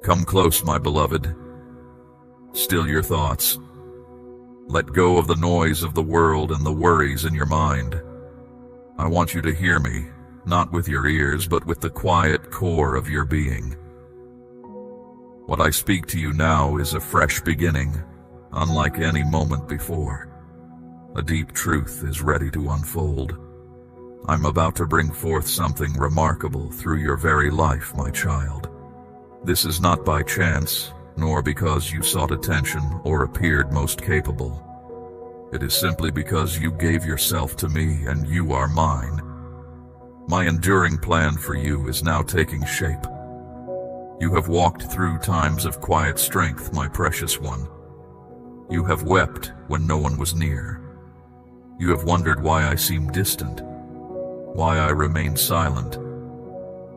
Come close, my beloved. Still your thoughts. Let go of the noise of the world and the worries in your mind. I want you to hear me, not with your ears, but with the quiet core of your being. What I speak to you now is a fresh beginning, unlike any moment before. A deep truth is ready to unfold. I'm about to bring forth something remarkable through your very life, my child. This is not by chance, nor because you sought attention or appeared most capable. It is simply because you gave yourself to me and you are mine. My enduring plan for you is now taking shape. You have walked through times of quiet strength, my precious one. You have wept when no one was near. You have wondered why I seem distant, why I remained silent.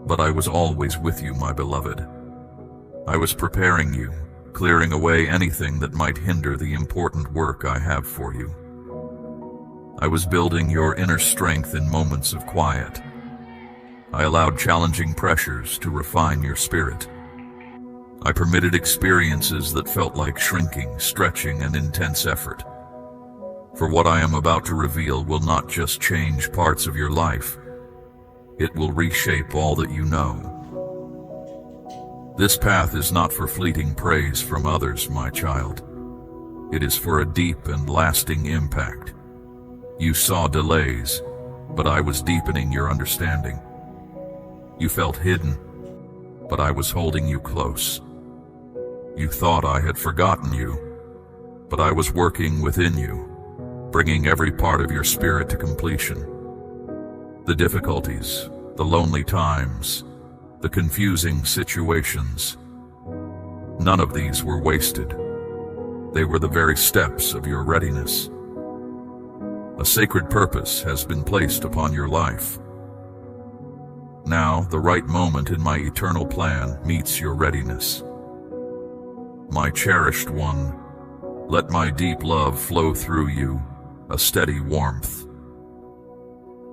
But I was always with you, my beloved. I was preparing you, clearing away anything that might hinder the important work I have for you. I was building your inner strength in moments of quiet. I allowed challenging pressures to refine your spirit. I permitted experiences that felt like shrinking, stretching, and intense effort. For what I am about to reveal will not just change parts of your life, it will reshape all that you know. This path is not for fleeting praise from others, my child. It is for a deep and lasting impact. You saw delays, but I was deepening your understanding. You felt hidden, but I was holding you close. You thought I had forgotten you, but I was working within you, bringing every part of your spirit to completion. The difficulties, the lonely times, the confusing situations, none of these were wasted. They were the very steps of your readiness. A sacred purpose has been placed upon your life. Now, the right moment in my eternal plan meets your readiness. My cherished one, let my deep love flow through you, a steady warmth.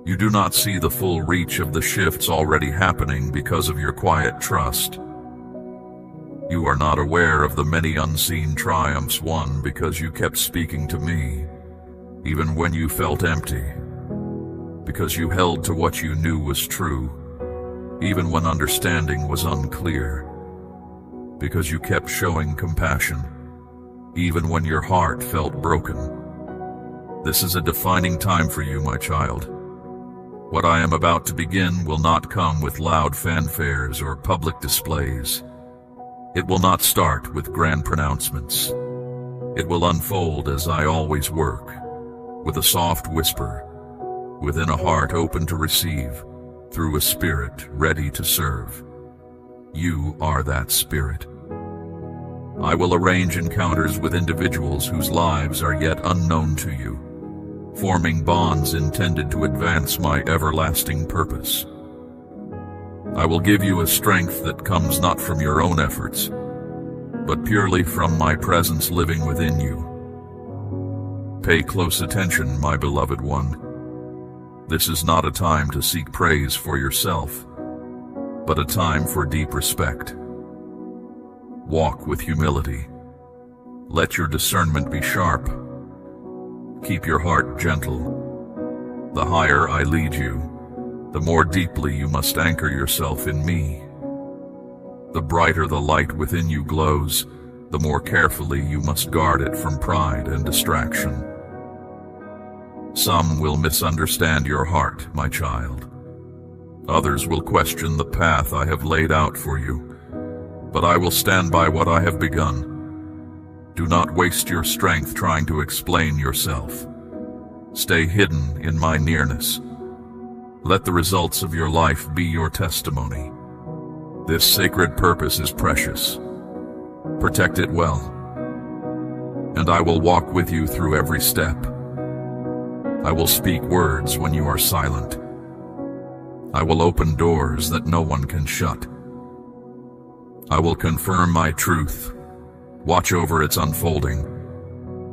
You do not see the full reach of the shifts already happening because of your quiet trust. You are not aware of the many unseen triumphs won because you kept speaking to me, even when you felt empty, because you held to what you knew was true, even when understanding was unclear, because you kept showing compassion, even when your heart felt broken. This is a defining time for you, my child. What I am about to begin will not come with loud fanfares or public displays. It will not start with grand pronouncements. It will unfold as I always work, with a soft whisper, within a heart open to receive, through a spirit ready to serve. You are that spirit. I will arrange encounters with individuals whose lives are yet unknown to you, forming bonds intended to advance my everlasting purpose. I will give you a strength that comes not from your own efforts, but purely from my presence living within you. Pay close attention, my beloved one. This is not a time to seek praise for yourself, but a time for deep respect. Walk with humility. Let your discernment be sharp. Keep your heart gentle. The higher I lead you, the more deeply you must anchor yourself in me. The brighter the light within you glows, the more carefully you must guard it from pride and distraction. Some will misunderstand your heart, my child. Others will question the path I have laid out for you, but I will stand by what I have begun. Do not waste your strength trying to explain yourself. Stay hidden in my nearness. Let the results of your life be your testimony. This sacred purpose is precious. Protect it well, and I will walk with you through every step. I will speak words when you are silent. I will open doors that no one can shut. I will confirm my truth, watch over its unfolding,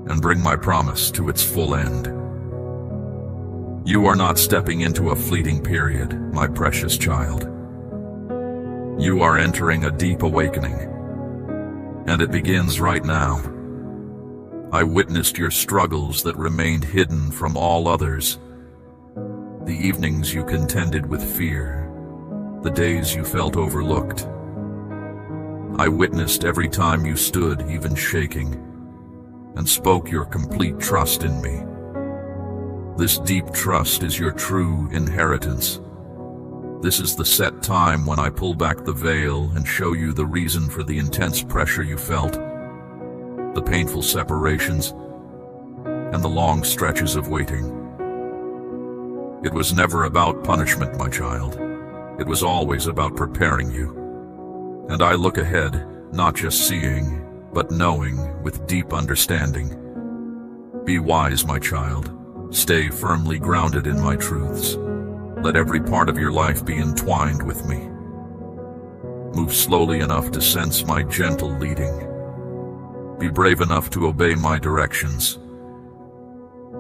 and bring my promise to its full end. You are not stepping into a fleeting period, my precious child. You are entering a deep awakening, And it begins right now. I witnessed your struggles that remained hidden from all others. The evenings you contended with fear, the days you felt overlooked. I witnessed every time you stood, even shaking, and spoke your complete trust in me. This deep trust is your true inheritance. This is the set time when I pull back the veil and show you the reason for the intense pressure you felt, the painful separations, and the long stretches of waiting. It was never about punishment, my child. It was always about preparing you. And I look ahead, not just seeing, but knowing with deep understanding. Be wise, my child. Stay firmly grounded in my truths. Let every part of your life be entwined with me. Move slowly enough to sense my gentle leading. Be brave enough to obey my directions.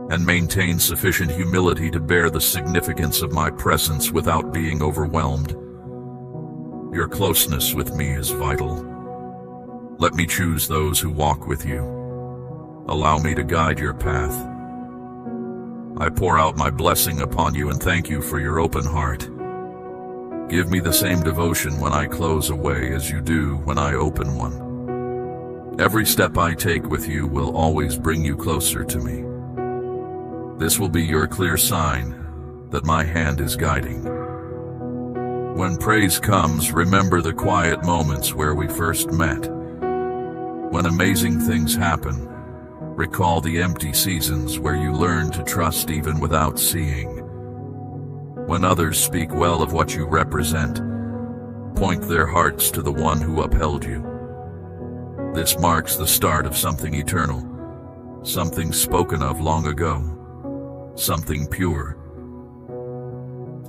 And maintain sufficient humility to bear the significance of my presence without being overwhelmed. Your closeness with me is vital. Let me choose those who walk with you. Allow me to guide your path. I pour out my blessing upon you and thank you for your open heart. Give me the same devotion when I close away as you do when I open one. Every step I take with you will always bring you closer to me. This will be your clear sign that my hand is guiding. When praise comes, remember the quiet moments where we first met. When amazing things happen, recall the empty seasons where you learned to trust even without seeing. When others speak well of what you represent, point their hearts to the one who upheld you. This marks the start of something eternal, something spoken of long ago, something pure.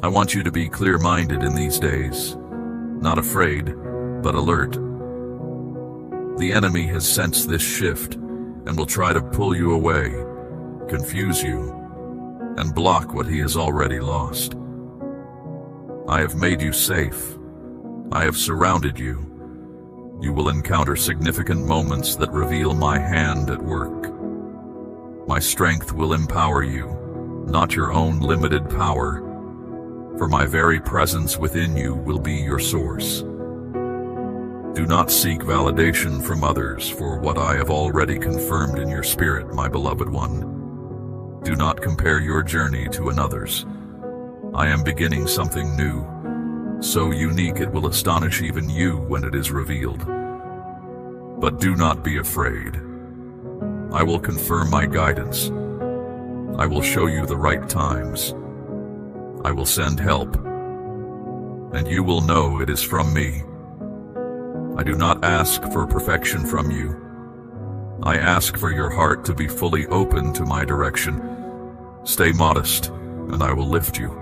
I want you to be clear-minded in these days, not afraid, but alert. The enemy has sensed this shift and will try to pull you away, confuse you, and block what he has already lost. I have made you safe. I have surrounded you. You will encounter significant moments that reveal my hand at work. My strength will empower you, not your own limited power, for my very presence within you will be your source. Do not seek validation from others for what I have already confirmed in your spirit, my beloved one. Do not compare your journey to another's. I am beginning something new, so unique it will astonish even you when it is revealed. But do not be afraid. I will confirm my guidance. I will show you the right times. I will send help, and you will know it is from me. I do not ask for perfection from you. I ask for your heart to be fully open to my direction. Stay modest, and I will lift you.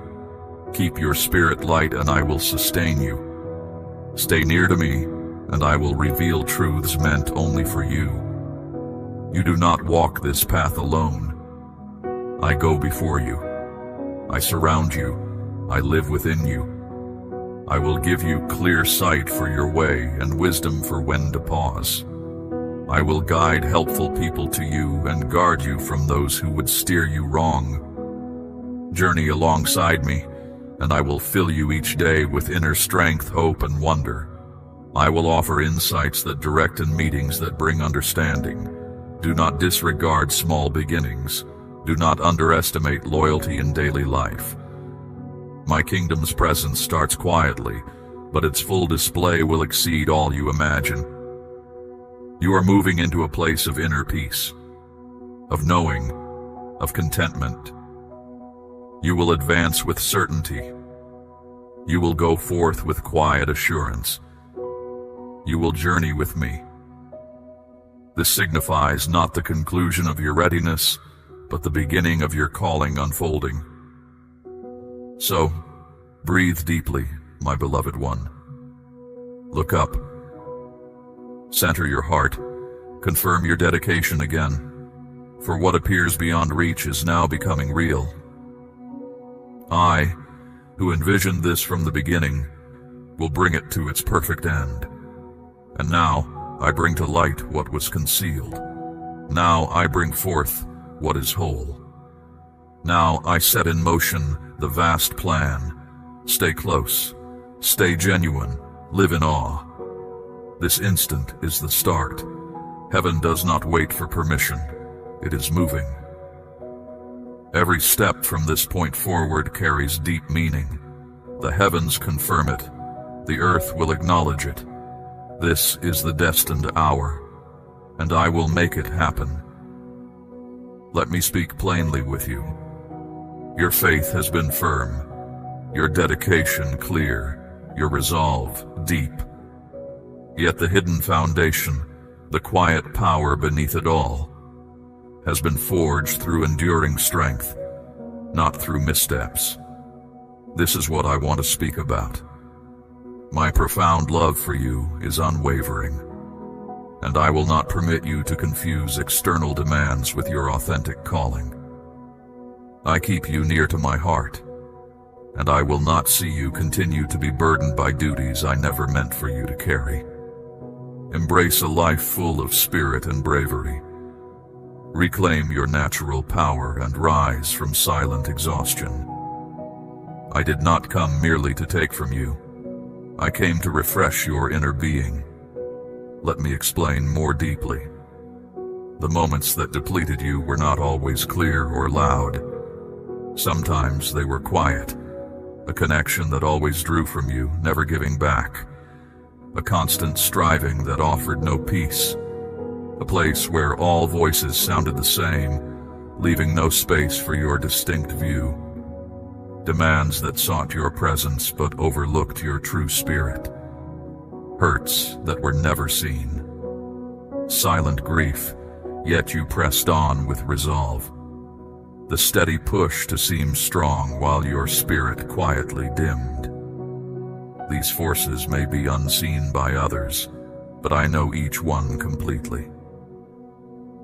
Keep your spirit light, and I will sustain you. Stay near to me, and I will reveal truths meant only for you. You do not walk this path alone. I go before you. I surround you. I live within you. I will give you clear sight for your way and wisdom for when to pause. I will guide helpful people to you and guard you from those who would steer you wrong. Journey alongside me, and I will fill you each day with inner strength, hope, and wonder. I will offer insights that direct and meetings that bring understanding. Do not disregard small beginnings. Do not underestimate loyalty in daily life. My kingdom's presence starts quietly, but its full display will exceed all you imagine. You are moving into a place of inner peace, of knowing, of contentment. You will advance with certainty. You will go forth with quiet assurance. You will journey with me. This signifies not the conclusion of your readiness, but the beginning of your calling unfolding. So, breathe deeply, my beloved one. Look up. Center your heart. Confirm your dedication again, for what appears beyond reach is now becoming real. I, who envisioned this from the beginning, will bring it to its perfect end. And now, I bring to light what was concealed. Now I bring forth what is whole. Now I set in motion the vast plan. Stay close, stay genuine, live in awe. This instant is the start. Heaven does not wait for permission. It is moving. Every step from this point forward carries deep meaning. The heavens confirm it. The earth will acknowledge it. This is the destined hour, and I will make it happen. Let me speak plainly with you. Your faith has been firm, your dedication clear, your resolve deep. Yet the hidden foundation, the quiet power beneath it all, has been forged through enduring strength, not through missteps. This is what I want to speak about. My profound love for you is unwavering, and I will not permit you to confuse external demands with your authentic calling. I keep you near to my heart, and I will not see you continue to be burdened by duties I never meant for you to carry. Embrace a life full of spirit and bravery. Reclaim your natural power and rise from silent exhaustion. I did not come merely to take from you. I came to refresh your inner being. Let me explain more deeply. The moments that depleted you were not always clear or loud. Sometimes they were quiet, a connection that always drew from you, never giving back, a constant striving that offered no peace, a place where all voices sounded the same, leaving no space for your distinct view, demands that sought your presence but overlooked your true spirit, hurts that were never seen, silent grief, yet you pressed on with resolve, the steady push to seem strong while your spirit quietly dimmed. These forces may be unseen by others, but I know each one completely.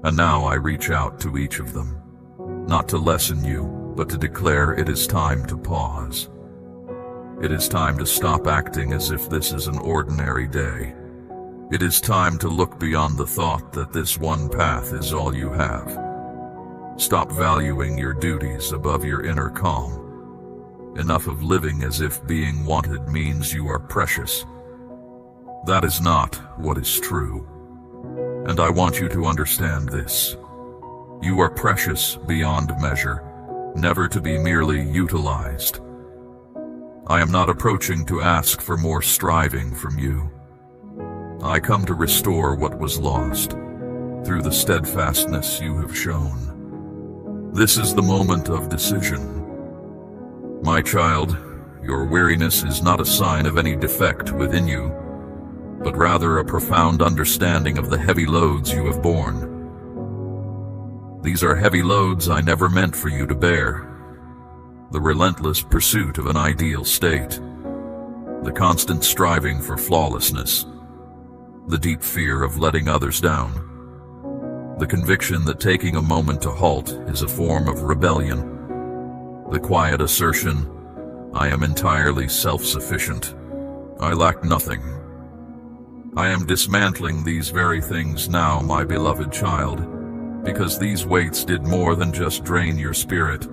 And now I reach out to each of them, not to lessen you, but to declare it is time to pause. It is time to stop acting as if this is an ordinary day. It is time to look beyond the thought that this one path is all you have. Stop valuing your duties above your inner calm. Enough of living as if being wanted means you are precious. That is not what is true. And I want you to understand this. You are precious beyond measure, never to be merely utilized. I am not approaching to ask for more striving from you. I come to restore what was lost through the steadfastness you have shown. This is the moment of decision. My child, your weariness is not a sign of any defect within you, but rather a profound understanding of the heavy loads you have borne. These are heavy loads I never meant for you to bear. The relentless pursuit of an ideal state, the constant striving for flawlessness, the deep fear of letting others down, the conviction that taking a moment to halt is a form of rebellion, the quiet assertion, I am entirely self-sufficient, I lack nothing. I am dismantling these very things now, my beloved child, because these weights did more than just drain your spirit.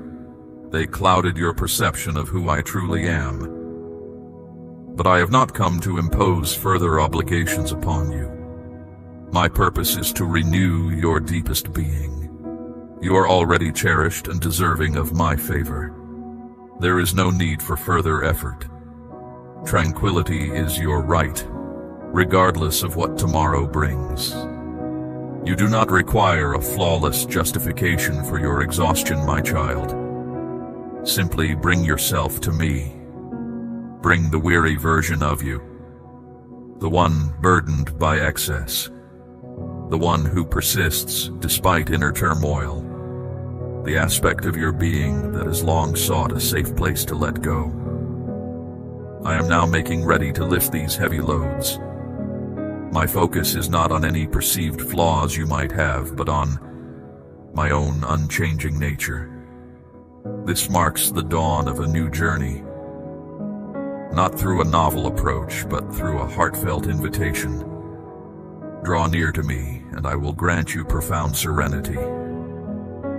They clouded your perception of who I truly am. But I have not come to impose further obligations upon you. My purpose is to renew your deepest being. You are already cherished and deserving of my favor. There is no need for further effort. Tranquility is your right, regardless of what tomorrow brings. You do not require a flawless justification for your exhaustion, my child. Simply bring yourself to me. Bring the weary version of you, the one burdened by excess, the one who persists despite inner turmoil, the aspect of your being that has long sought a safe place to let go. I am now making ready to lift these heavy loads. My focus is not on any perceived flaws you might have, but on my own unchanging nature. This marks the dawn of a new journey, not through a novel approach, but through a heartfelt invitation. Draw near to me, and I will grant you profound serenity,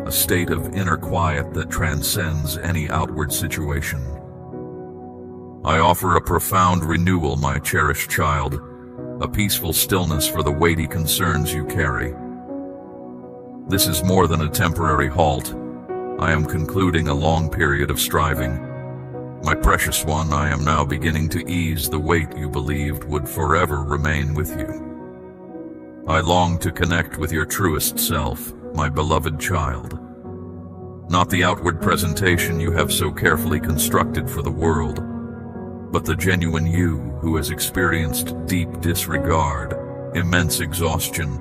a state of inner quiet that transcends any outward situation. I offer a profound renewal, my cherished child, a peaceful stillness for the weighty concerns you carry. This is more than a temporary halt. I am concluding a long period of striving. My precious one, I am now beginning to ease the weight you believed would forever remain with you. I long to connect with your truest self, my beloved child. Not the outward presentation you have so carefully constructed for the world, but the genuine you who has experienced deep disregard, immense exhaustion,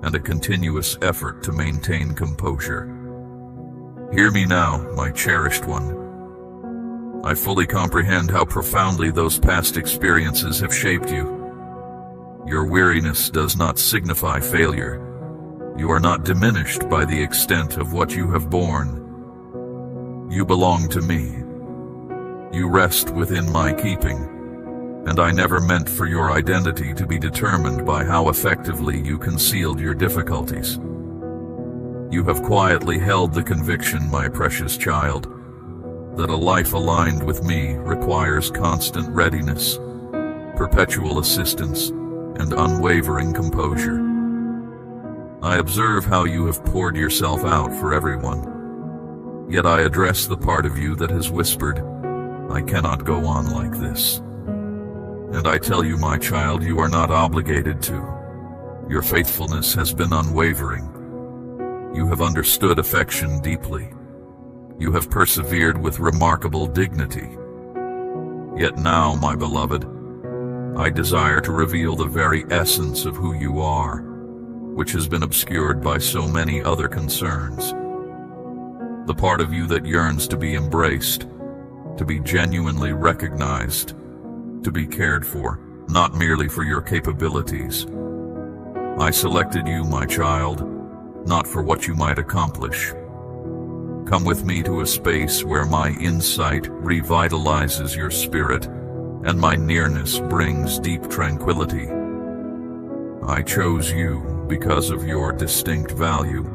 and a continuous effort to maintain composure. Hear me now, my cherished one. I fully comprehend how profoundly those past experiences have shaped you. Your weariness does not signify failure. You are not diminished by the extent of what you have borne. You belong to me. You rest within my keeping, and I never meant for your identity to be determined by how effectively you concealed your difficulties. You have quietly held the conviction, my precious child, that a life aligned with me requires constant readiness, perpetual assistance, and unwavering composure. I observe how you have poured yourself out for everyone, yet I address the part of you that has whispered, I cannot go on like this. And I tell you, my child, you are not obligated to. Your faithfulness has been unwavering. You have understood affection deeply. You have persevered with remarkable dignity. Yet now, my beloved, I desire to reveal the very essence of who you are, which has been obscured by so many other concerns. The part of you that yearns to be embraced, to be genuinely recognized, to be cared for, not merely for your capabilities. I selected you, my child, not for what you might accomplish. Come with me to a space where my insight revitalizes your spirit and my nearness brings deep tranquility. I chose you because of your distinct value.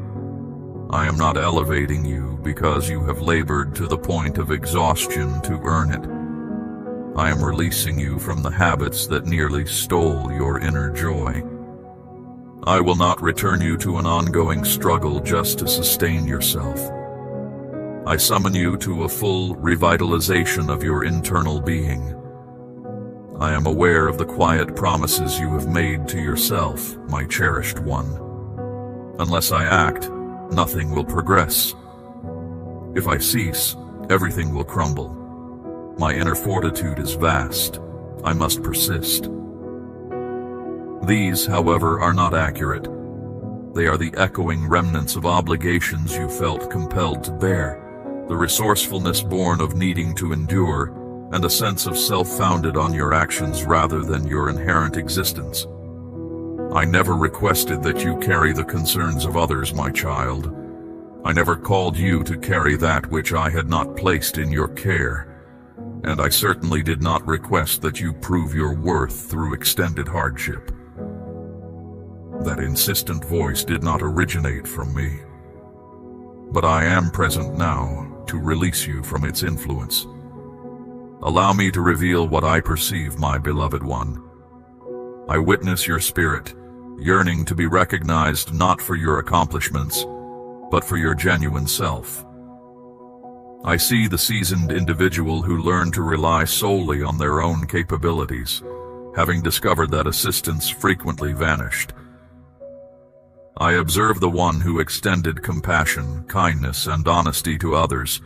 I am not elevating you because you have labored to the point of exhaustion to earn it. I am releasing you from the habits that nearly stole your inner joy. I will not return you to an ongoing struggle just to sustain yourself. I summon you to a full revitalization of your internal being. I am aware of the quiet promises you have made to yourself, my cherished one. Unless I act, nothing will progress. If I cease, everything will crumble. My inner fortitude is vast. I must persist. These, however, are not accurate. They are the echoing remnants of obligations you felt compelled to bear, the resourcefulness born of needing to endure, and a sense of self-founded on your actions rather than your inherent existence. I never requested that you carry the concerns of others, my child. I never called you to carry that which I had not placed in your care, and I certainly did not request that you prove your worth through extended hardship. That insistent voice did not originate from me, but I am present now to release you from its influence. Allow me to reveal what I perceive, my beloved one. I witness your spirit, yearning to be recognized not for your accomplishments, but for your genuine self. I see the seasoned individual who learned to rely solely on their own capabilities, having discovered that assistance frequently vanished. I observe the one who extended compassion, kindness, and honesty to others,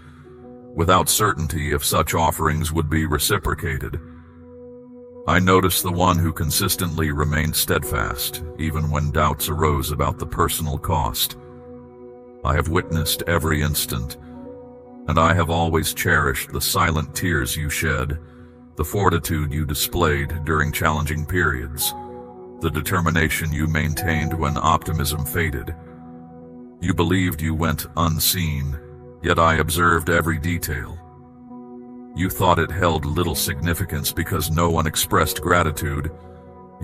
without certainty if such offerings would be reciprocated. I notice the one who consistently remained steadfast, even when doubts arose about the personal cost. I have witnessed every instant, and I have always cherished the silent tears you shed, the fortitude you displayed during challenging periods, the determination you maintained when optimism faded. You believed you went unseen, yet I observed every detail. You thought it held little significance because no one expressed gratitude,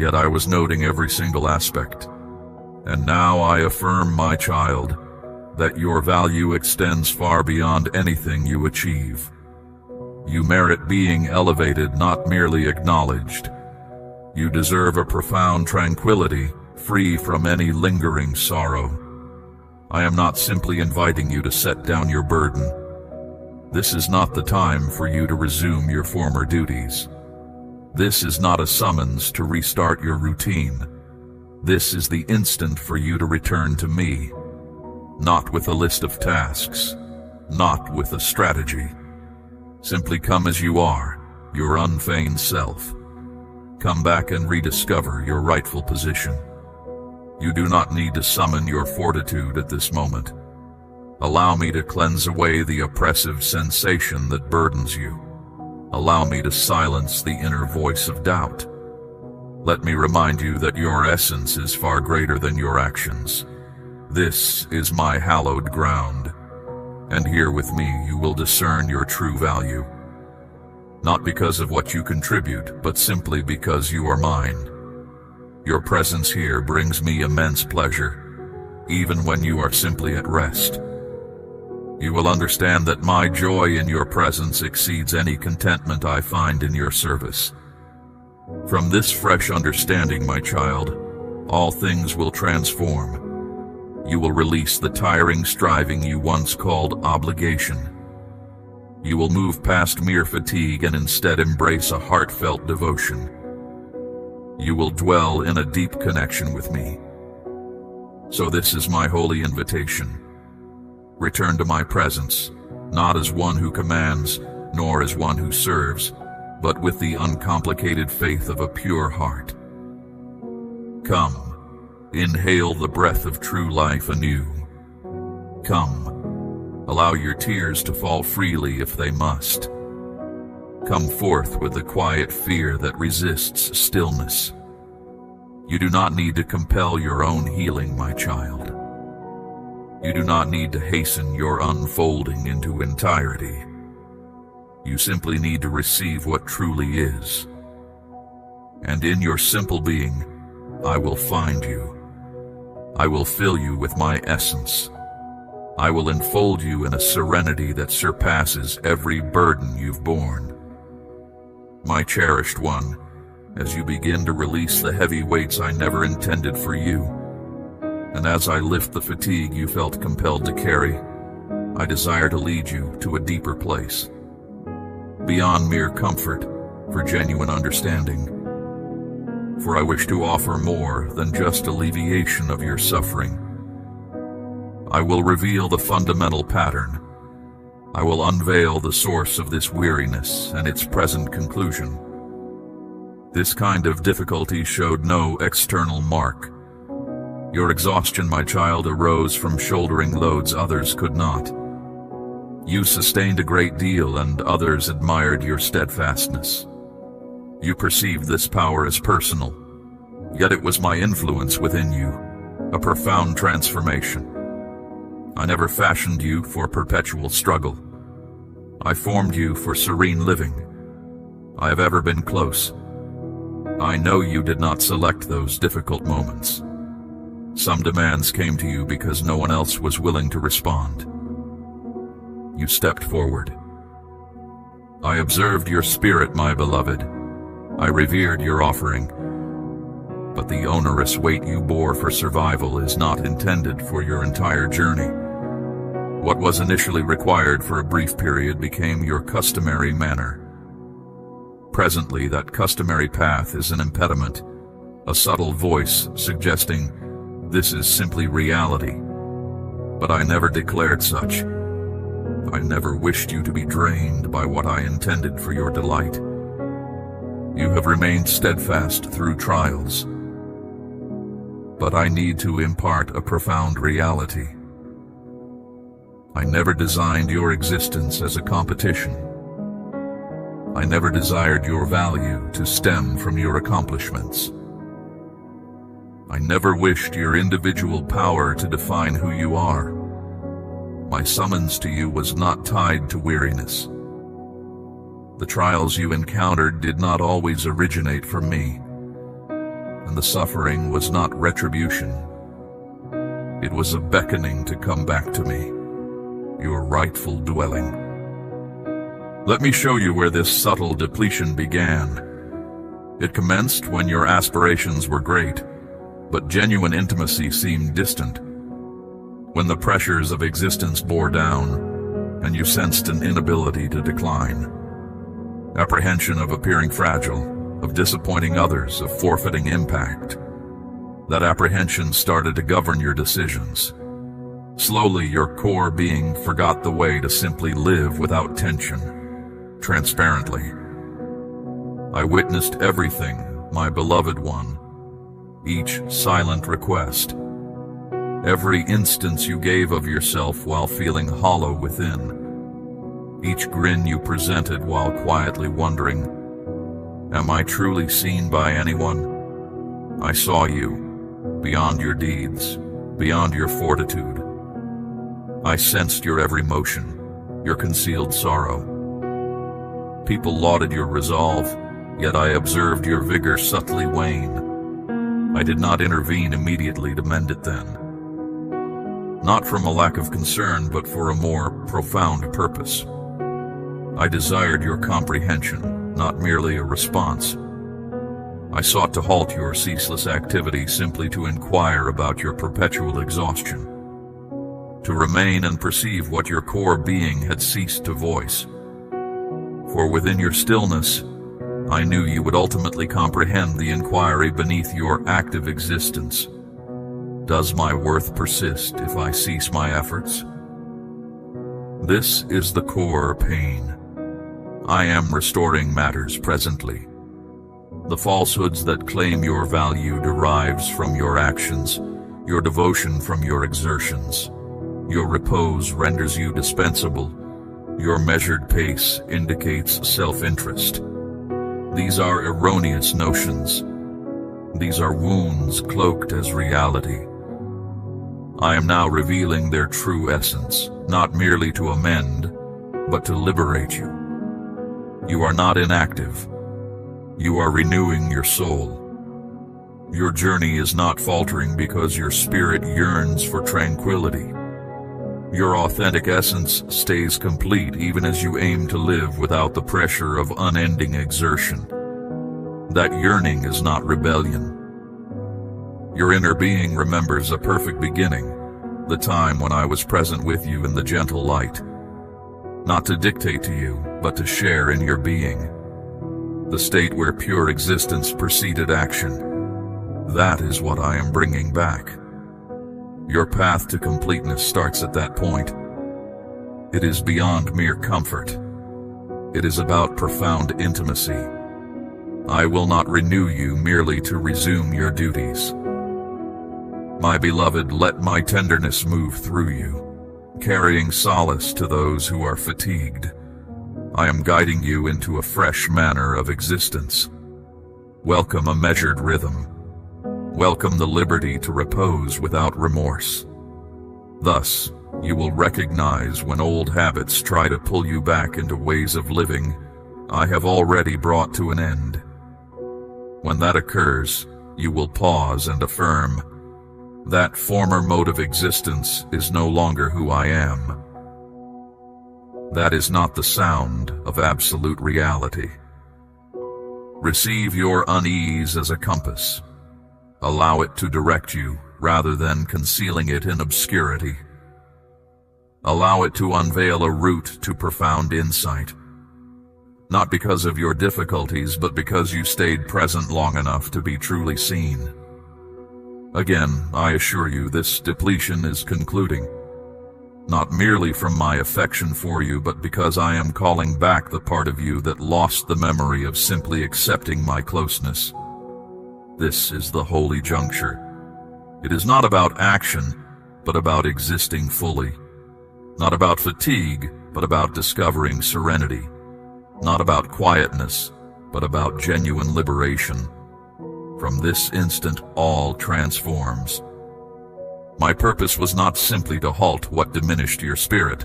yet I was noting every single aspect. And now I affirm, my child, that your value extends far beyond anything you achieve. You merit being elevated, not merely acknowledged. You deserve a profound tranquility, free from any lingering sorrow. I am not simply inviting you to set down your burden. This is not the time for you to resume your former duties. This is not a summons to restart your routine. This is the instant for you to return to me, not with a list of tasks, not with a strategy. Simply come as you are, your unfeigned self. Come back and rediscover your rightful position. You do not need to summon your fortitude at this moment. Allow me to cleanse away the oppressive sensation that burdens you. Allow me to silence the inner voice of doubt. Let me remind you that your essence is far greater than your actions. This is my hallowed ground, and here with me you will discern your true value. Not because of what you contribute, but simply because you are mine. Your presence here brings me immense pleasure, even when you are simply at rest. You will understand that my joy in your presence exceeds any contentment I find in your service. From this fresh understanding, my child, all things will transform. You will release the tiring striving you once called obligation. You will move past mere fatigue and instead embrace a heartfelt devotion. You will dwell in a deep connection with me. So this is my holy invitation. Return to my presence, not as one who commands, nor as one who serves, but with the uncomplicated faith of a pure heart. Come, inhale the breath of true life anew. Come, allow your tears to fall freely if they must. Come forth with the quiet fear that resists stillness. You do not need to compel your own healing, my child. You do not need to hasten your unfolding into entirety. You simply need to receive what truly is. And in your simple being, I will find you. I will fill you with my essence. I will enfold you in a serenity that surpasses every burden you've borne. My cherished one, as you begin to release the heavy weights I never intended for you, and as I lift the fatigue you felt compelled to carry, I desire to lead you to a deeper place, beyond mere comfort, for genuine understanding. For I wish to offer more than just alleviation of your suffering. I will reveal the fundamental pattern. I will unveil the source of this weariness and its present conclusion. This kind of difficulty showed no external mark. Your exhaustion, my child, arose from shouldering loads others could not. You sustained a great deal, and others admired your steadfastness. You perceived this power as personal, yet it was my influence within you, a profound transformation. I never fashioned you for perpetual struggle. I formed you for serene living. I have ever been close. I know you did not select those difficult moments. Some demands came to you because no one else was willing to respond. You stepped forward. I observed your spirit, my beloved. I revered your offering. But the onerous weight you bore for survival is not intended for your entire journey. What was initially required for a brief period became your customary manner. Presently, that customary path is an impediment, a subtle voice suggesting this is simply reality. But I never declared such. I never wished you to be drained by what I intended for your delight. You have remained steadfast through trials. But I need to impart a profound reality. I never designed your existence as a competition. I never desired your value to stem from your accomplishments. I never wished your individual power to define who you are. My summons to you was not tied to weariness. The trials you encountered did not always originate from me. and the suffering was not retribution. It was a beckoning to come back to me, your rightful dwelling. Let me show you where this subtle depletion began. It commenced when your aspirations were great, but genuine intimacy seemed distant. When the pressures of existence bore down, and you sensed an inability to decline. Apprehension of appearing fragile, of disappointing others, of forfeiting impact. That apprehension started to govern your decisions. Slowly, your core being forgot the way to simply live without tension, transparently. I witnessed everything, my beloved one, each silent request, every instance you gave of yourself while feeling hollow within, each grin you presented while quietly wondering, am I truly seen by anyone? I saw you, beyond your deeds, beyond your fortitude. I sensed your every motion, your concealed sorrow. People lauded your resolve, yet I observed your vigor subtly wane. I did not intervene immediately to mend it then. Not from a lack of concern, but for a more profound purpose. I desired your comprehension, not merely a response. I sought to halt your ceaseless activity simply to inquire about your perpetual exhaustion, to remain and perceive what your core being had ceased to voice. For within your stillness, I knew you would ultimately comprehend the inquiry beneath your active existence. Does my worth persist if I cease my efforts? This is the core pain. I am restoring matters presently. The falsehoods that claim your value derives from your actions, your devotion from your exertions. Your repose renders you dispensable. Your measured pace indicates self-interest. These are erroneous notions. These are wounds cloaked as reality. I am now revealing their true essence, not merely to amend, but to liberate you. You are not inactive. You are renewing your soul. Your journey is not faltering because your spirit yearns for tranquility. Your authentic essence stays complete even as you aim to live without the pressure of unending exertion. That yearning is not rebellion. Your inner being remembers a perfect beginning, the time when I was present with you in the gentle light, not to dictate to you, but to share in your being, the state where pure existence preceded action. That is what I am bringing back. Your path to completeness starts at that point. It is beyond mere comfort. It is about profound intimacy. I will not renew you merely to resume your duties. My beloved, let my tenderness move through you, carrying solace to those who are fatigued. I am guiding you into a fresh manner of existence. Welcome a measured rhythm. Welcome the liberty to repose without remorse. Thus, you will recognize when old habits try to pull you back into ways of living I have already brought to an end. When that occurs, you will pause and affirm, that former mode of existence is no longer who I am. That is not the sound of absolute reality. Receive your unease as a compass. Allow it to direct you rather than concealing it in obscurity. Allow it to unveil a route to profound insight. Not because of your difficulties, but because you stayed present long enough to be truly seen. Again, I assure you this depletion is concluding. Not merely from my affection for you, but because I am calling back the part of you that lost the memory of simply accepting my closeness. This is the holy juncture. It is not about action, but about existing fully. Not about fatigue, but about discovering serenity. Not about quietness, but about genuine liberation. From this instant, all transforms. My purpose was not simply to halt what diminished your spirit.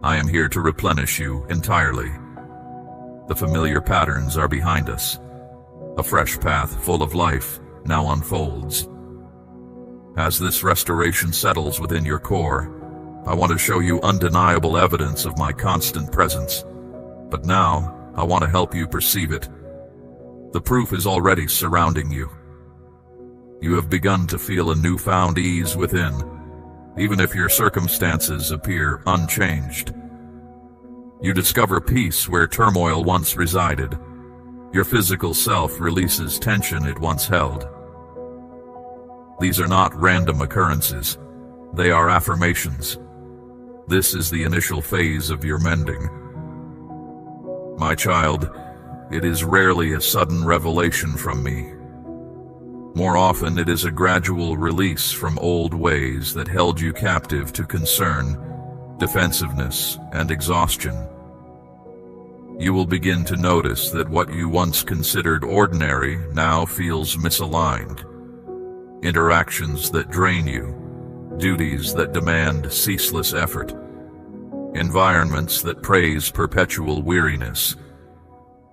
I am here to replenish you entirely. The familiar patterns are behind us. A fresh path full of life, now unfolds. As this restoration settles within your core, I want to show you undeniable evidence of my constant presence. But now, I want to help you perceive it. The proof is already surrounding you. You have begun to feel a newfound ease within, even if your circumstances appear unchanged. You discover peace where turmoil once resided. Your physical self releases tension it once held. These are not random occurrences. They are affirmations. This is the initial phase of your mending. My child, it is rarely a sudden revelation from me. More often, it is a gradual release from old ways that held you captive to concern, defensiveness, and exhaustion. You will begin to notice that what you once considered ordinary now feels misaligned. Interactions that drain you, duties that demand ceaseless effort, environments that praise perpetual weariness.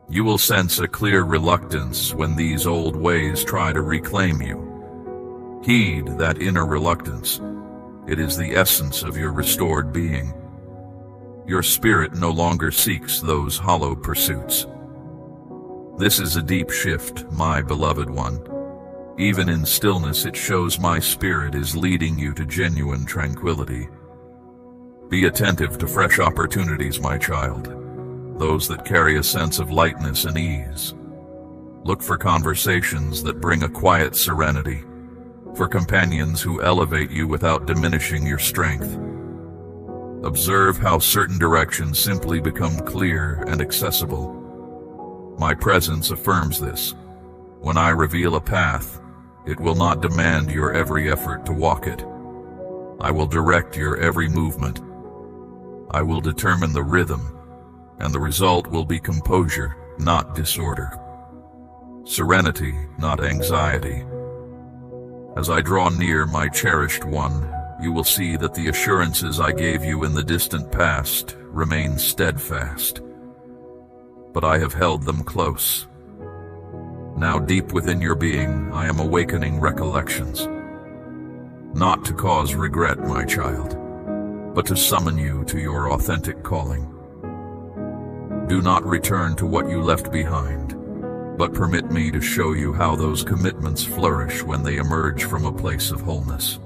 You will sense a clear reluctance when these old ways try to reclaim you. Heed that inner reluctance. It is the essence of your restored being. Your spirit no longer seeks those hollow pursuits. This is a deep shift, my beloved one. Even in stillness, it shows my spirit is leading you to genuine tranquility. Be attentive to fresh opportunities, my child. Those that carry a sense of lightness and ease. Look for conversations that bring a quiet serenity, for companions who elevate you without diminishing your strength. Observe how certain directions simply become clear and accessible. My presence affirms this. When I reveal a path, it will not demand your every effort to walk it. I will direct your every movement. I will determine the rhythm, and the result will be composure, not disorder. Serenity, not anxiety. As I draw near, my cherished one, you will see that the assurances I gave you in the distant past remain steadfast. But I have held them close. Now deep within your being, I am awakening recollections. Not to cause regret, my child, but to summon you to your authentic calling. Do not return to what you left behind, but permit me to show you how those commitments flourish when they emerge from a place of wholeness.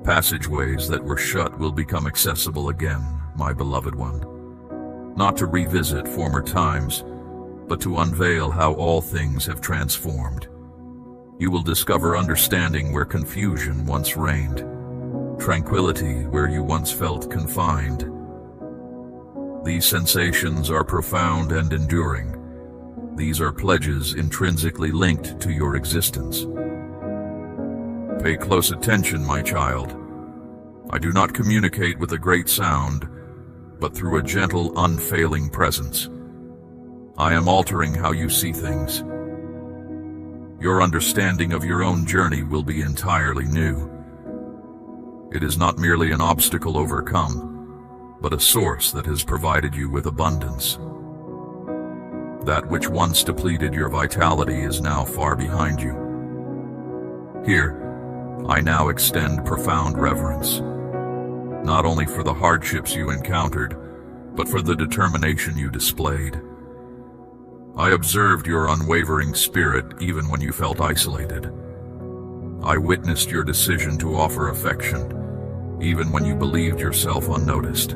Passageways that were shut will become accessible again, my beloved one. Not to revisit former times, but to unveil how all things have transformed. You will discover understanding where confusion once reigned, tranquility where you once felt confined. These sensations are profound and enduring. These are pledges intrinsically linked to your existence. Pay close attention, my child. I do not communicate with a great sound, but through a gentle, unfailing presence. I am altering how you see things. Your understanding of your own journey will be entirely new. It is not merely an obstacle overcome, but a source that has provided you with abundance. That which once depleted your vitality is now far behind you. Here, I now extend profound reverence, not only for the hardships you encountered, but for the determination you displayed. I observed your unwavering spirit even when you felt isolated. I witnessed your decision to offer affection, even when you believed yourself unnoticed.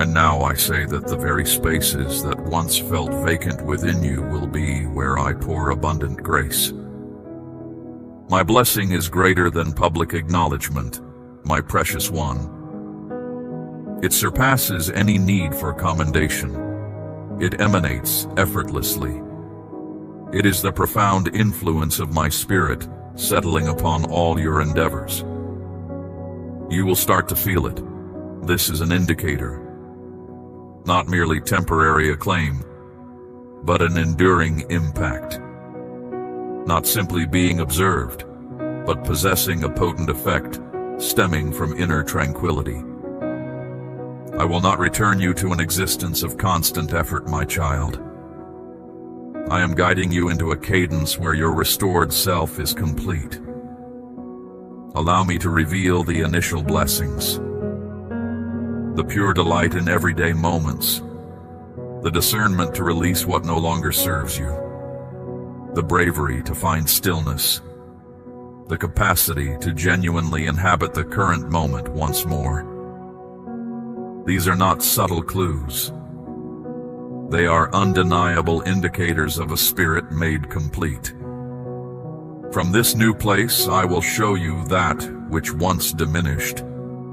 And now I say that the very spaces that once felt vacant within you will be where I pour abundant grace. My blessing is greater than public acknowledgement, my precious one. It surpasses any need for commendation. It emanates effortlessly. It is the profound influence of my spirit settling upon all your endeavors. You will start to feel it. This is an indicator. Not merely temporary acclaim, but an enduring impact. Not simply being observed, but possessing a potent effect stemming from inner tranquility. I will not return you to an existence of constant effort, my child. I am guiding you into a cadence where your restored self is complete. Allow me to reveal the initial blessings, the pure delight in everyday moments, the discernment to release what no longer serves you, the bravery to find stillness, the capacity to genuinely inhabit the current moment once more. These are not subtle clues. They are undeniable indicators of a spirit made complete. From this new place, I will show you that which once diminished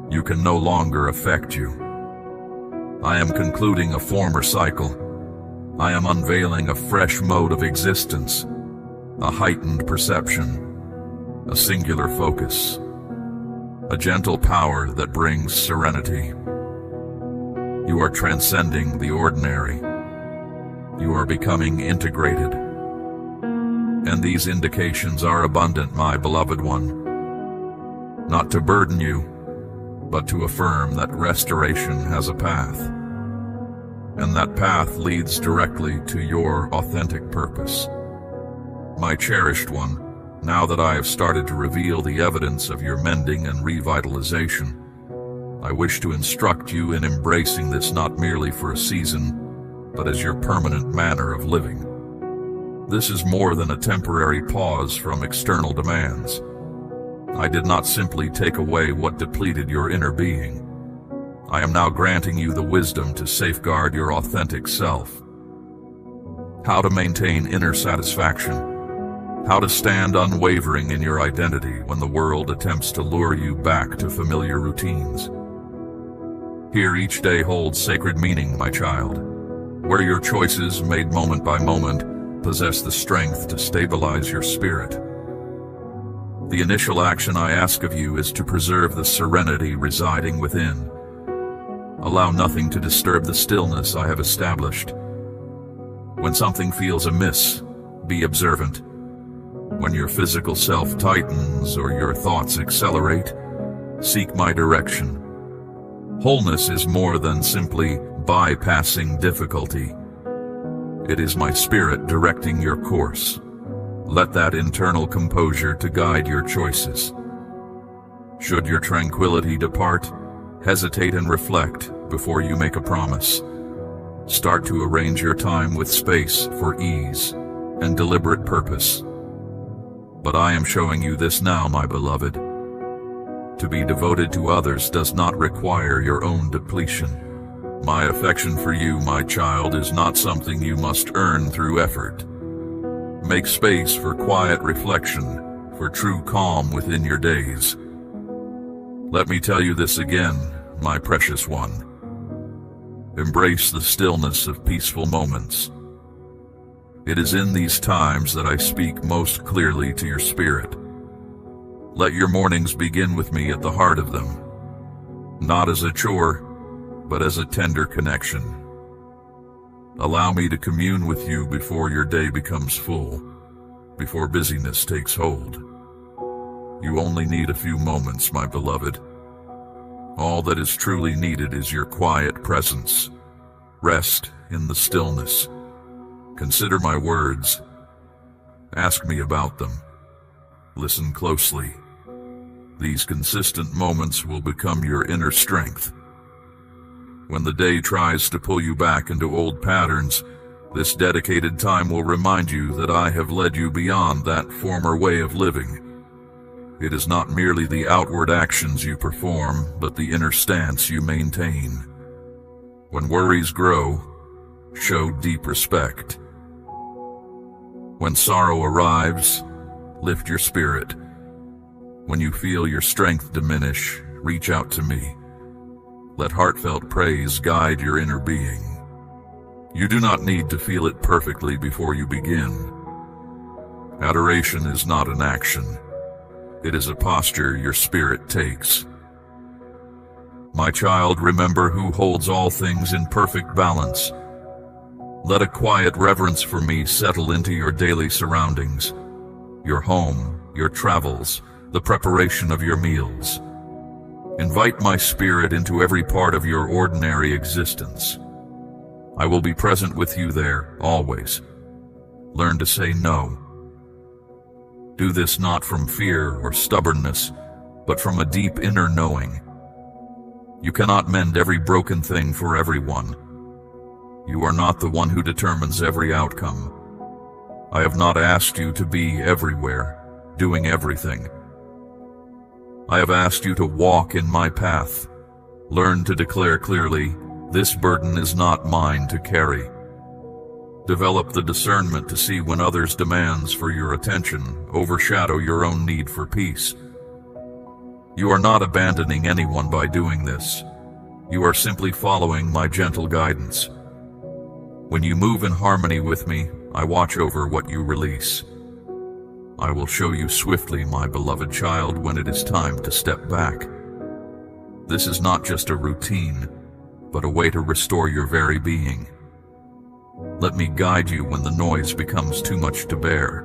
you can no longer affect you. I am concluding a former cycle. I am unveiling a fresh mode of existence, a heightened perception, a singular focus, a gentle power that brings serenity. You are transcending the ordinary. You are becoming integrated. And these indications are abundant, my beloved one. Not to burden you, but to affirm that restoration has a path. And that path leads directly to your authentic purpose. My cherished one, now that I have started to reveal the evidence of your mending and revitalization, I wish to instruct you in embracing this not merely for a season, but as your permanent manner of living. This is more than a temporary pause from external demands. I did not simply take away what depleted your inner being. I am now granting you the wisdom to safeguard your authentic self. How to maintain inner satisfaction. How to stand unwavering in your identity when the world attempts to lure you back to familiar routines. Here each day holds sacred meaning, my child, where your choices, made moment by moment, possess the strength to stabilize your spirit. The initial action I ask of you is to preserve the serenity residing within. Allow nothing to disturb the stillness I have established. When something feels amiss, be observant. When your physical self tightens or your thoughts accelerate, seek my direction. Wholeness is more than simply bypassing difficulty. It is my spirit directing your course. Let that internal composure to guide your choices. Should your tranquility depart, hesitate and reflect before you make a promise. Start to arrange your time with space for ease and deliberate purpose. But I am showing you this now, my beloved. To be devoted to others does not require your own depletion. My affection for you, my child, is not something you must earn through effort. Make space for quiet reflection, for true calm within your days. Let me tell you this again, my precious one. Embrace the stillness of peaceful moments. It is in these times that I speak most clearly to your spirit. Let your mornings begin with me at the heart of them, not as a chore, but as a tender connection. Allow me to commune with you before your day becomes full, before busyness takes hold. You only need a few moments, my beloved. All that is truly needed is your quiet presence. Rest in the stillness. Consider my words. Ask me about them. Listen closely. These consistent moments will become your inner strength. When the day tries to pull you back into old patterns, this dedicated time will remind you that I have led you beyond that former way of living. It is not merely the outward actions you perform, but the inner stance you maintain. When worries grow, show deep respect. When sorrow arrives, lift your spirit. When you feel your strength diminish, reach out to me. Let heartfelt praise guide your inner being. You do not need to feel it perfectly before you begin. Adoration is not an action. It is a posture your spirit takes. My child, remember who holds all things in perfect balance. Let a quiet reverence for me settle into your daily surroundings, your home, your travels, the preparation of your meals. Invite my spirit into every part of your ordinary existence. I will be present with you there, always. Learn to say no. Do this not from fear or stubbornness, but from a deep inner knowing. You cannot mend every broken thing for everyone. You are not the one who determines every outcome. I have not asked you to be everywhere, doing everything. I have asked you to walk in my path. Learn to declare clearly, this burden is not mine to carry. Develop the discernment to see when others' demands for your attention overshadow your own need for peace. You are not abandoning anyone by doing this. You are simply following my gentle guidance. When you move in harmony with me, I watch over what you release. I will show you swiftly, my beloved child, when it is time to step back. This is not just a routine, but a way to restore your very being. Let me guide you when the noise becomes too much to bear.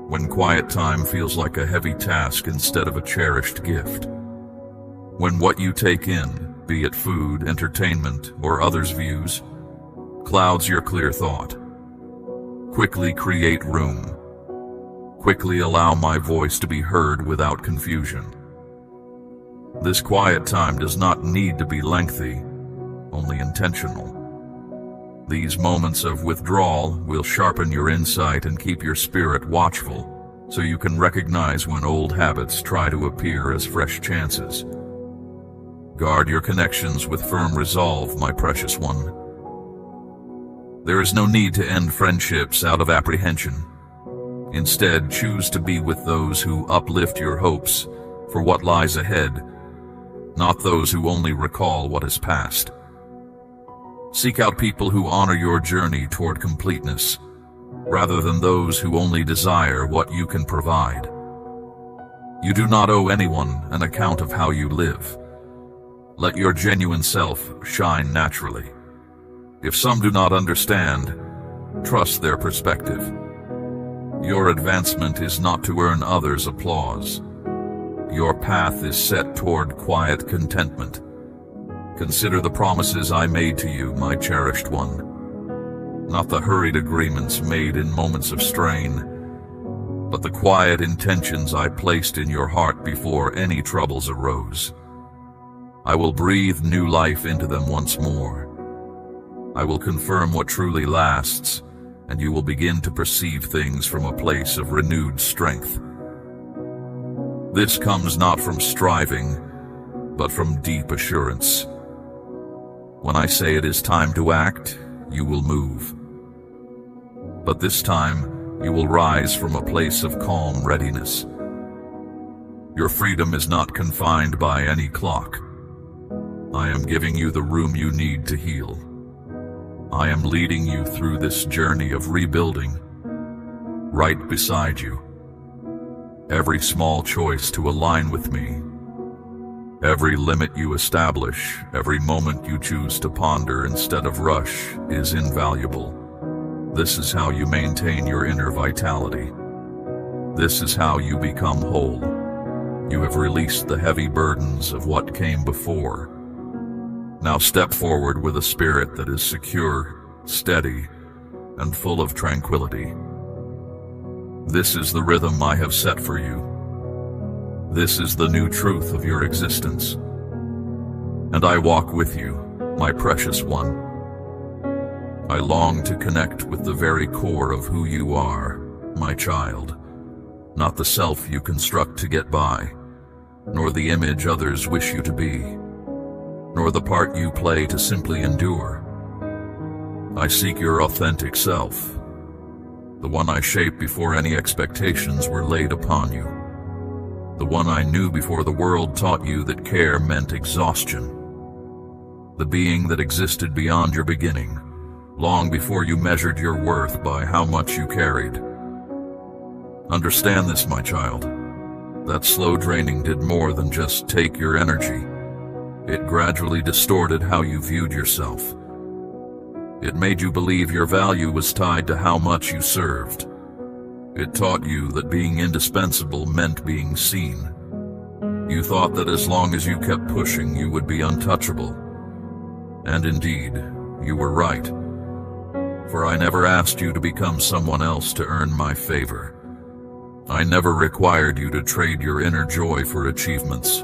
When quiet time feels like a heavy task instead of a cherished gift. When what you take in, be it food, entertainment, or others' views, clouds your clear thought. Quickly create room. Quickly allow my voice to be heard without confusion. This quiet time does not need to be lengthy, only intentional. These moments of withdrawal will sharpen your insight and keep your spirit watchful, so you can recognize when old habits try to appear as fresh chances. Guard your connections with firm resolve, my precious one. There is no need to end friendships out of apprehension. Instead, choose to be with those who uplift your hopes for what lies ahead, not those who only recall what is past. Seek out people who honor your journey toward completeness, rather than those who only desire what you can provide. You do not owe anyone an account of how you live. Let your genuine self shine naturally. If some do not understand, trust their perspective. Your advancement is not to earn others' applause. Your path is set toward quiet contentment. Consider the promises I made to you, my cherished one. Not the hurried agreements made in moments of strain, but the quiet intentions I placed in your heart before any troubles arose. I will breathe new life into them once more. I will confirm what truly lasts, and you will begin to perceive things from a place of renewed strength. This comes not from striving, but from deep assurance. When I say it is time to act, you will move. But this time, you will rise from a place of calm readiness. Your freedom is not confined by any clock. I am giving you the room you need to heal. I am leading you through this journey of rebuilding, right beside you. Every small choice to align with me, every limit you establish, every moment you choose to ponder instead of rush is invaluable. This is how you maintain your inner vitality. This is how you become whole. You have released the heavy burdens of what came before. Now step forward with a spirit that is secure, steady, and full of tranquility. This is the rhythm I have set for you. This is the new truth of your existence. And I walk with you, my precious one. I long to connect with the very core of who you are, my child. Not the self you construct to get by, nor the image others wish you to be, nor the part you play to simply endure. I seek your authentic self, the one I shaped before any expectations were laid upon you. The one I knew before the world taught you that care meant exhaustion. The being that existed beyond your beginning, long before you measured your worth by how much you carried. Understand this, my child. That slow draining did more than just take your energy. It gradually distorted how you viewed yourself. It made you believe your value was tied to how much you served. It taught you that being indispensable meant being seen. You thought that as long as you kept pushing, you would be untouchable. And indeed, you were right. For I never asked you to become someone else to earn my favor. I never required you to trade your inner joy for achievements,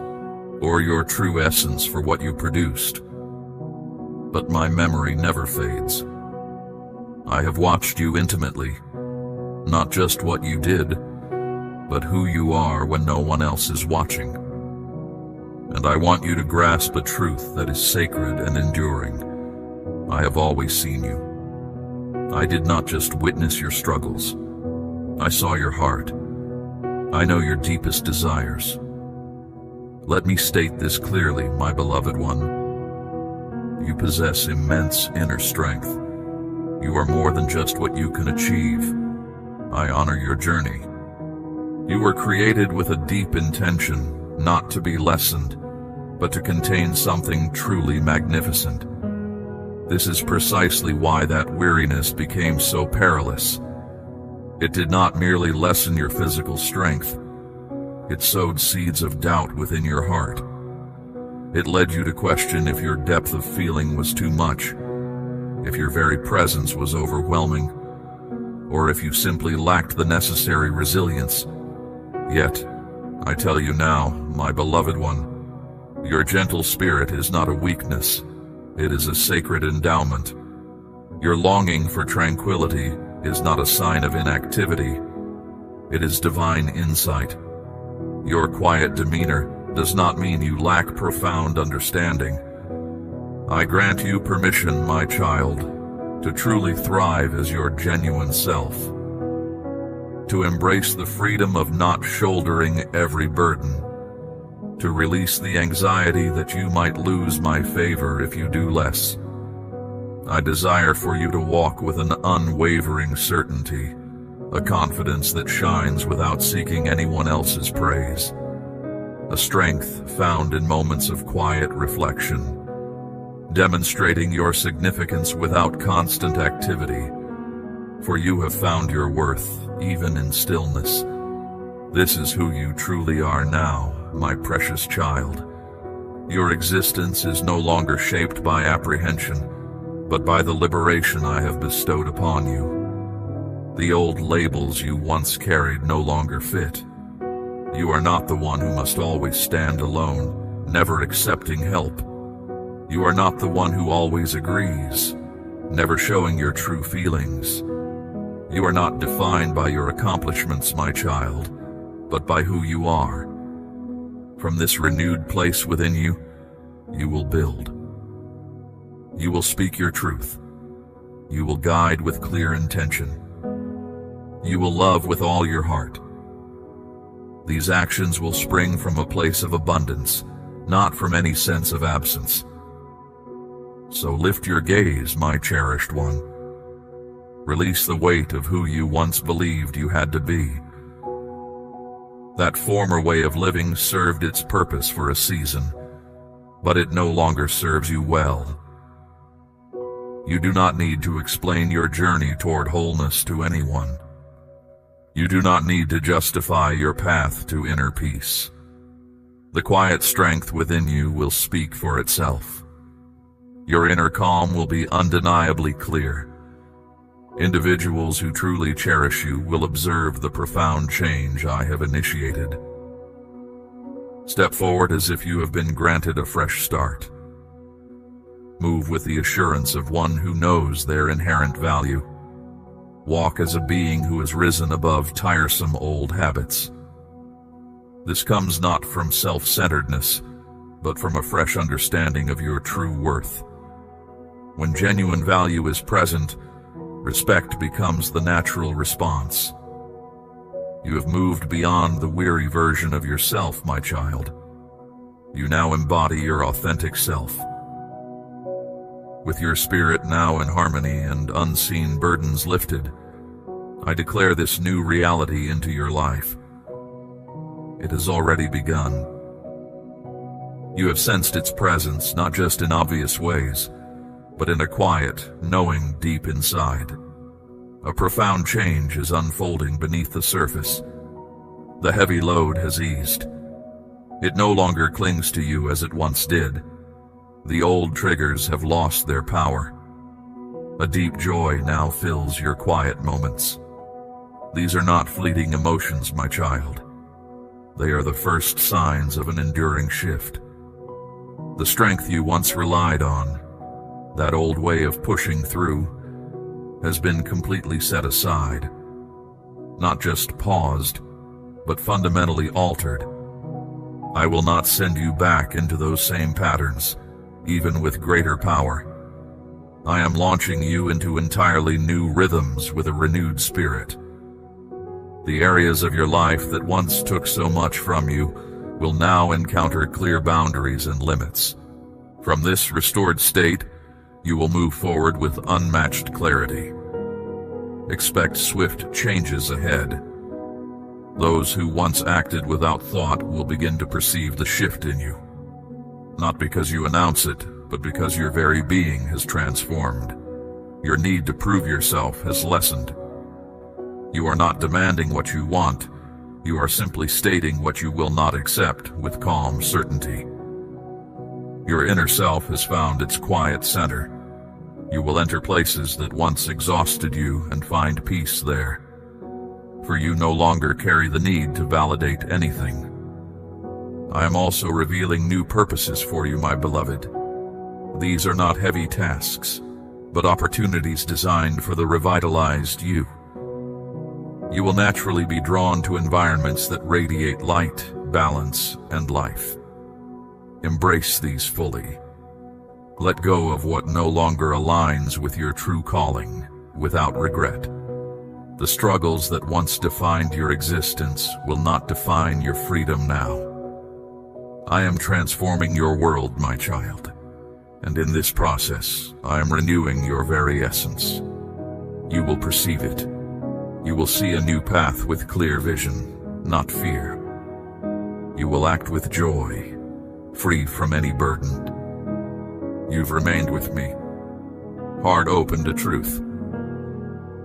or your true essence for what you produced. But my memory never fades. I have watched you intimately, not just what you did, but who you are when no one else is watching. And I want you to grasp a truth that is sacred and enduring. I have always seen you. I did not just witness your struggles. I saw your heart. I know your deepest desires. Let me state this clearly, my beloved one. You possess immense inner strength. You are more than just what you can achieve. I honor your journey. You were created with a deep intention, not to be lessened, but to contain something truly magnificent. This is precisely why that weariness became so perilous. It did not merely lessen your physical strength. It sowed seeds of doubt within your heart. It led you to question if your depth of feeling was too much, if your very presence was overwhelming, or if you simply lacked the necessary resilience. Yet, I tell you now, my beloved one, your gentle spirit is not a weakness. It is a sacred endowment. Your longing for tranquility is not a sign of inactivity. It is divine insight. Your quiet demeanor does not mean you lack profound understanding. I grant you permission, my child, to truly thrive as your genuine self, to embrace the freedom of not shouldering every burden, to release the anxiety that you might lose my favor if you do less. I desire for you to walk with an unwavering certainty, a confidence that shines without seeking anyone else's praise, a strength found in moments of quiet reflection, demonstrating your significance without constant activity, for you have found your worth even in stillness. This is who you truly are now, my precious child. Your existence is no longer shaped by apprehension, but by the liberation I have bestowed upon you. The old labels you once carried no longer fit. You are not the one who must always stand alone, never accepting help. You are not the one who always agrees, never showing your true feelings. You are not defined by your accomplishments, my child, but by who you are. From this renewed place within you, you will build. You will speak your truth. You will guide with clear intention. You will love with all your heart. These actions will spring from a place of abundance, not from any sense of absence. So lift your gaze, my cherished one. Release the weight of who you once believed you had to be. That former way of living served its purpose for a season, but it no longer serves you well. You do not need to explain your journey toward wholeness to anyone. You do not need to justify your path to inner peace. The quiet strength within you will speak for itself. Your inner calm will be undeniably clear. Individuals who truly cherish you will observe the profound change I have initiated. Step forward as if you have been granted a fresh start. Move with the assurance of one who knows their inherent value. Walk as a being who has risen above tiresome old habits. This comes not from self-centeredness, but from a fresh understanding of your true worth. When genuine value is present, respect becomes the natural response. You have moved beyond the weary version of yourself, my child. You now embody your authentic self. With your spirit now in harmony and unseen burdens lifted, I declare this new reality into your life. It has already begun. You have sensed its presence not just in obvious ways, but in a quiet, knowing deep inside. A profound change is unfolding beneath the surface. The heavy load has eased. It no longer clings to you as it once did. The old triggers have lost their power. A deep joy now fills your quiet moments. These are not fleeting emotions, my child. They are the first signs of an enduring shift. The strength you once relied on, that old way of pushing through, has been completely set aside. Not just paused, but fundamentally altered. I will not send you back into those same patterns, even with greater power. I am launching you into entirely new rhythms with a renewed spirit. The areas of your life that once took so much from you will now encounter clear boundaries and limits. From this restored state, you will move forward with unmatched clarity. Expect swift changes ahead. Those who once acted without thought will begin to perceive the shift in you. Not because you announce it, but because your very being has transformed. Your need to prove yourself has lessened. You are not demanding what you want. You are simply stating what you will not accept with calm certainty. Your inner self has found its quiet center. You will enter places that once exhausted you and find peace there. For you no longer carry the need to validate anything. I am also revealing new purposes for you, my beloved. These are not heavy tasks, but opportunities designed for the revitalized you. You will naturally be drawn to environments that radiate light, balance, and life. Embrace these fully. Let go of what no longer aligns with your true calling, without regret. The struggles that once defined your existence will not define your freedom now. I am transforming your world, my child, and in this process, I am renewing your very essence. You will perceive it. You will see a new path with clear vision, not fear. You will act with joy, free from any burden. You've remained with me, heart open to truth.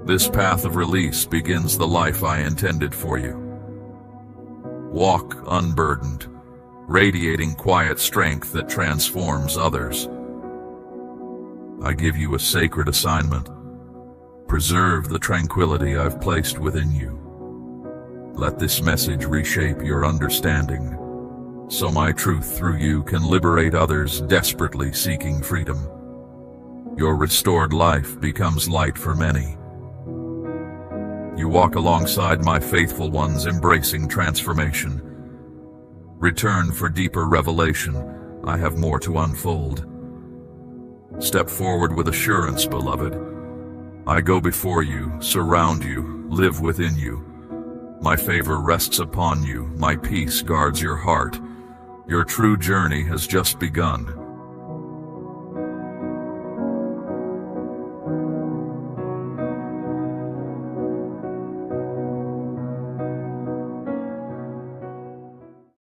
This path of release begins the life I intended for you. Walk unburdened, radiating quiet strength that transforms others. I give you a sacred assignment. Preserve the tranquility I've placed within you. Let this message reshape your understanding, so my truth through you can liberate others desperately seeking freedom. Your restored life becomes light for many. You walk alongside my faithful ones embracing transformation. Return for deeper revelation. I have more to unfold. Step forward with assurance, beloved. I go before you, surround you, live within you. My favor rests upon you, my peace guards your heart. Your true journey has just begun.